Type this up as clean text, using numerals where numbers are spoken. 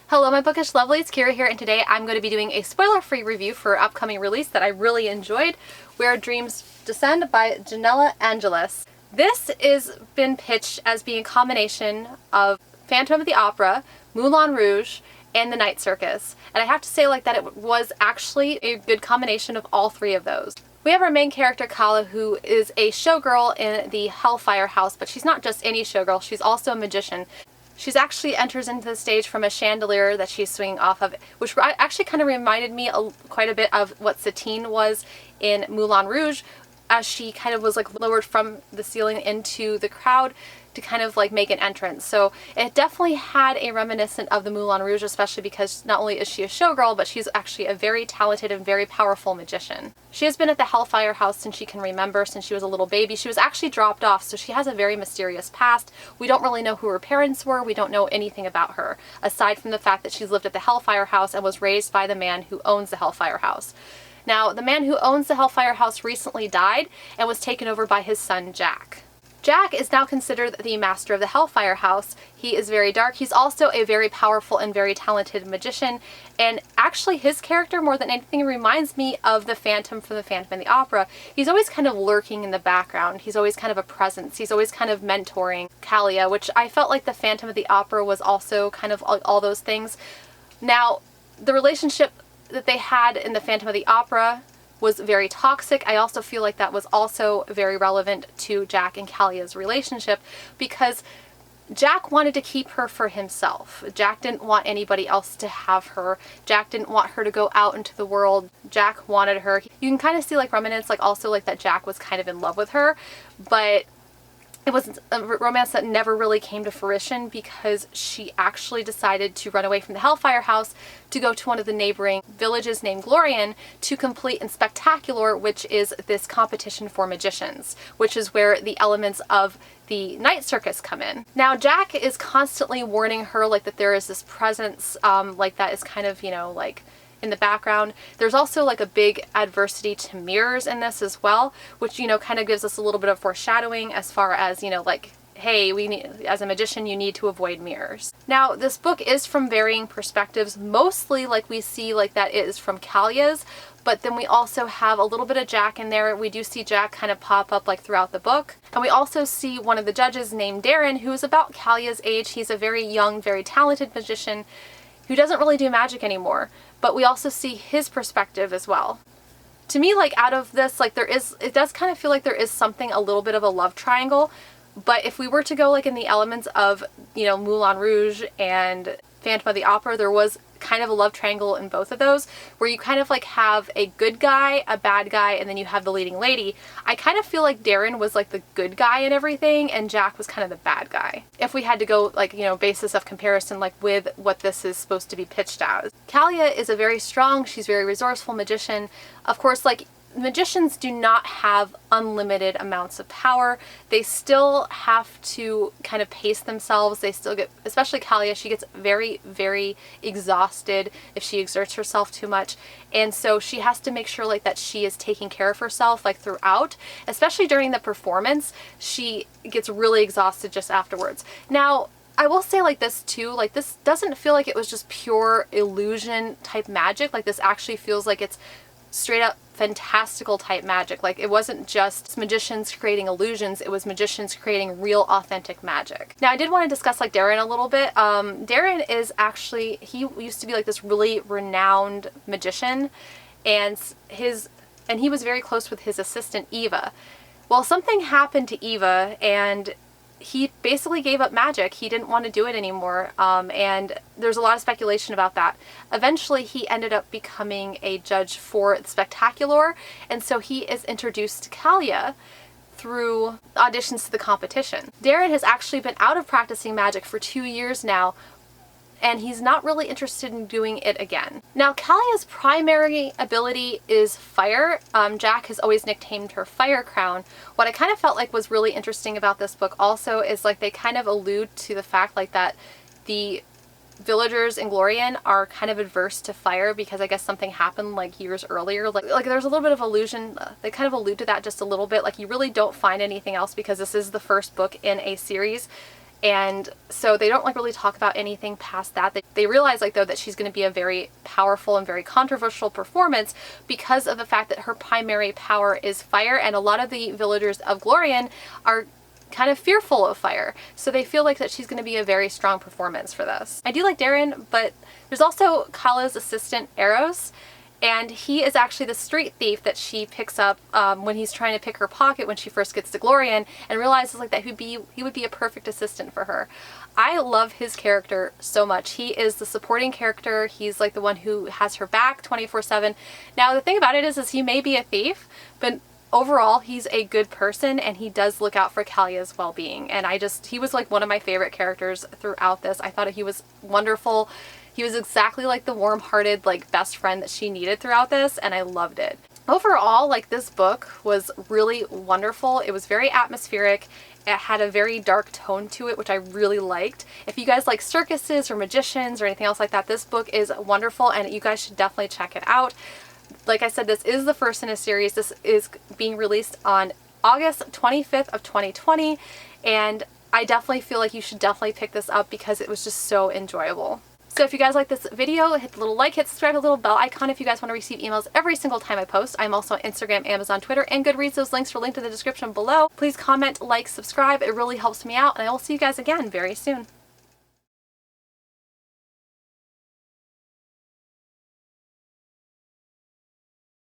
Hello my bookish lovelies, Kira here, and today I'm going to be doing a spoiler-free review for an upcoming release that I really enjoyed, Where Dreams Descend by Janella Angelis. This is been pitched as being a combination of Phantom of the Opera, Moulin Rouge, and The Night Circus. And I have to say that it was actually a good combination of all three of those. We have our main character, Kala, who is a showgirl in the Hellfire House, but she's not just any showgirl, she's also a magician. She's actually enters into the stage from a chandelier that she's swinging off of, which actually kind of reminded me quite a bit of what Satine was in Moulin Rouge, as she kind of was lowered from the ceiling into the crowd to kind of make an entrance. So it definitely had a reminiscent of the Moulin Rouge, especially because not only is she a showgirl, but she's actually a very talented and very powerful magician. She has been at the Hellfire House since she can remember, since she was a little baby. She was actually dropped off, so she has a very mysterious past. We don't really know who her parents were. We don't know anything about her, aside from the fact that she's lived at the Hellfire House and was raised by the man who owns the Hellfire House. Now, the man who owns the Hellfire House recently died and was taken over by his son, Jack. Jack is now considered the master of the Hellfire House. He is very dark. He's also a very powerful and very talented magician, and actually his character more than anything reminds me of the Phantom from the Phantom and the Opera. He's always kind of lurking in the background. He's always kind of a presence. He's always kind of mentoring Kalia, which I felt like the Phantom of the Opera was also kind of all those things. Now, the relationship that they had in the Phantom of the Opera was very toxic. I also feel like that was also very relevant to Jack and Kalia's relationship, because Jack wanted to keep her for himself. Jack didn't want anybody else to have her. Jack didn't want her to go out into the world. Jack wanted her. You can kind of see remnants that Jack was kind of in love with her, but it was a romance that never really came to fruition because she actually decided to run away from the Hellfire House to go to one of the neighboring villages named Glorian to complete in Spectacular, which is this competition for magicians, which is where the elements of the Night Circus come in. Now, Jack is constantly warning her that there is this presence that is kind of, in the background. There's also a big adversity to mirrors in this as well, which, kind of gives us a little bit of foreshadowing as far as, hey, as a magician, you need to avoid mirrors. Now, this book is from varying perspectives. Mostly, we see, that it is from Kalia's, but then we also have a little bit of Jack in there. We do see Jack kind of pop up, throughout the book. And we also see one of the judges named Darren, who is about Kalia's age. He's a very young, very talented magician who doesn't really do magic anymore, but we also see his perspective as well. To me, out of this, it does kind of feel like there is something, a little bit of a love triangle, but if we were to go in the elements of, Moulin Rouge and Phantom of the Opera, there was kind of a love triangle in both of those, where you kind of have a good guy, a bad guy, and then you have the leading lady. I kind of feel like Darren was the good guy and everything, and Jack was kind of the bad guy, if we had to go basis of comparison with what this is supposed to be pitched as. Kalia is a very strong, she's very resourceful magician. Of course, magicians do not have unlimited amounts of power. They still have to kind of pace themselves. They still get, especially Kalia, she gets very, very exhausted if she exerts herself too much. And so she has to make sure that she is taking care of herself throughout, especially during the performance. She gets really exhausted just afterwards. Now, I will say this too, this doesn't feel like it was just pure illusion type magic. This actually feels like it's straight up fantastical type magic. It wasn't just magicians creating illusions, it was magicians creating real authentic magic. Now, I did want to discuss Darren a little bit. Darren is actually, he used to be this really renowned magician, and he was very close with his assistant Eva. Well, something happened to Eva and he basically gave up magic. He didn't want to do it anymore, and there's a lot of speculation about that. Eventually, he ended up becoming a judge for Spectacular, and so he is introduced to Kalia through auditions to the competition. Darren has actually been out of practicing magic for 2 years now, and he's not really interested in doing it again. Now, Kalia's primary ability is fire. Jack has always nicknamed her Fire Crown. What I kind of felt was really interesting about this book also is they kind of allude to the fact that the villagers in Glorian are kind of adverse to fire because I guess something happened years earlier. There's a little bit of allusion, they kind of allude to that just a little bit. You really don't find anything else because this is the first book in a series. And so they don't like really talk about anything past that. They realize like though that she's going to be a very powerful and very controversial performance because of the fact that her primary power is fire, and a lot of the villagers of Glorian are kind of fearful of fire. So they feel like that she's going to be a very strong performance for this. I do like Darren, but there's also Kala's assistant Eros, and he is actually the street thief that she picks up when he's trying to pick her pocket when she first gets to Glorian, and realizes like that he would be a perfect assistant for her. I love his character so much. He is the supporting character. He's like the one who has her back 24/7. Now the thing about it is he may be a thief, but overall, he's a good person, and he does look out for Kalia's well-being. And he was like one of my favorite characters throughout this. I thought he was wonderful. He was exactly like the warm-hearted, like best friend that she needed throughout this, and I loved it. Overall, like this book was really wonderful. It was very atmospheric. It had a very dark tone to it, which I really liked. If you guys like circuses or magicians or anything else like that, this book is wonderful, and you guys should definitely check it out. Like I said, this is the first in a series. This is being released on August 25th of 2020, and I definitely feel like you should definitely pick this up because it was just so enjoyable. So if you guys like this video, hit the little like, hit subscribe, the little bell icon if you guys want to receive emails every single time I post. I'm also on Instagram, Amazon, Twitter, and Goodreads. Those links are linked in the description below. Please comment, like, subscribe. It really helps me out, and I will see you guys again very soon.